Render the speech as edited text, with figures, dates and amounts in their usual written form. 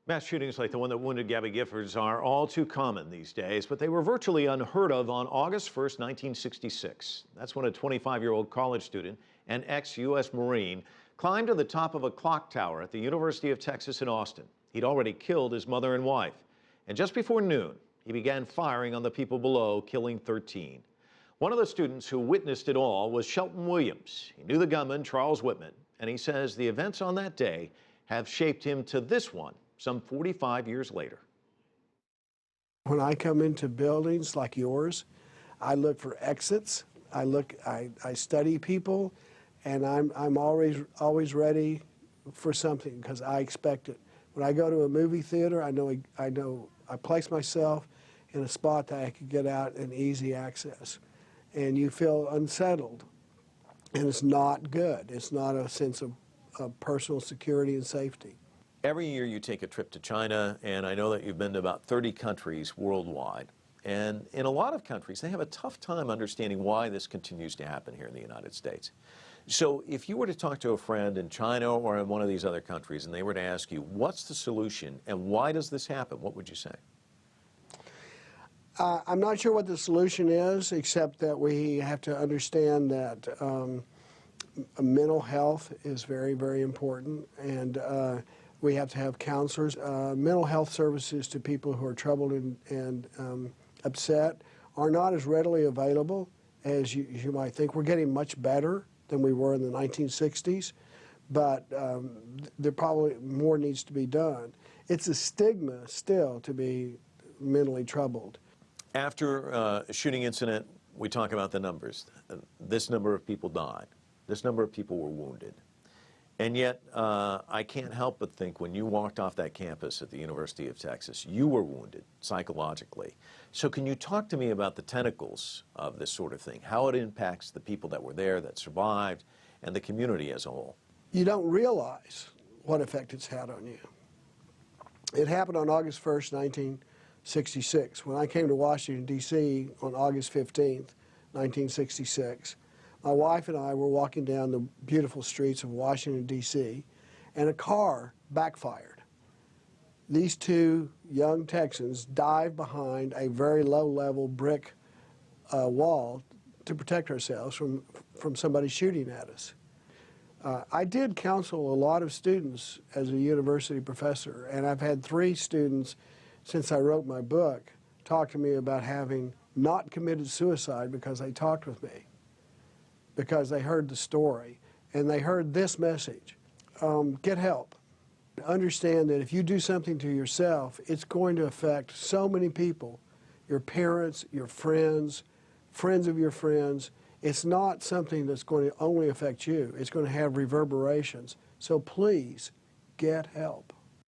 Mass shootings like the one that wounded Gabby Giffords are all too common these days, but they were virtually unheard of on August 1st, 1966. That's when a 25-year-old college student and ex-U.S. Marine climbed to the top of a clock tower at the University of Texas in Austin. He'd already killed his mother and wife. And just before noon, he began firing on the people below, killing 13. One of the students who witnessed it all was Shelton Williams. He knew the gunman, Charles Whitman, and he says the events on that day have shaped him to this one, some 45 years later. When I come into buildings like yours, I look for exits. I study people, and I'm always ready for something because I expect it. When I go to a movie theater, I place myself in a spot that I could get out in easy access, and you feel unsettled, and it's not good. It's not a sense of personal security and safety. Every year you take a trip to China, and I know that you've been to about 30 countries worldwide. And in a lot of countries, they have a tough time understanding why this continues to happen here in the United States. So if you were to talk to a friend in China or in one of these other countries, and they were to ask you, what's the solution and why does this happen, what would you say? I'm not sure what the solution is, except that we have to understand that mental health is very, very important, and we have to have counselors. Mental health services to people who are troubled and upset are not as readily available as you might think. We're getting much better than we were in the 1960s, but there probably more needs to be done. It's a stigma still to be mentally troubled. After a shooting incident, we talk about the numbers. This number of people died. This number of people were wounded. And yet, I can't help but think when you walked off that campus at the University of Texas, you were wounded psychologically. So can you talk to me about the tentacles of this sort of thing, how it impacts the people that were there, that survived, and the community as a whole? You don't realize what effect it's had on you. It happened on August 1st, 1966. When I came to Washington, D.C. on August 15th, 1966, my wife and I were walking down the beautiful streets of Washington, D.C., and a car backfired. These two young Texans dived behind a very low-level brick wall to protect ourselves from somebody shooting at us. I did counsel a lot of students as a university professor, and I've had 3 students since I wrote my book talk to me about having not committed suicide because they talked with me, because they heard the story, and they heard this message: get help. Understand that if you do something to yourself, it's going to affect so many people, your parents, your friends, friends of your friends. It's not something that's going to only affect you. It's going to have reverberations. So please, get help.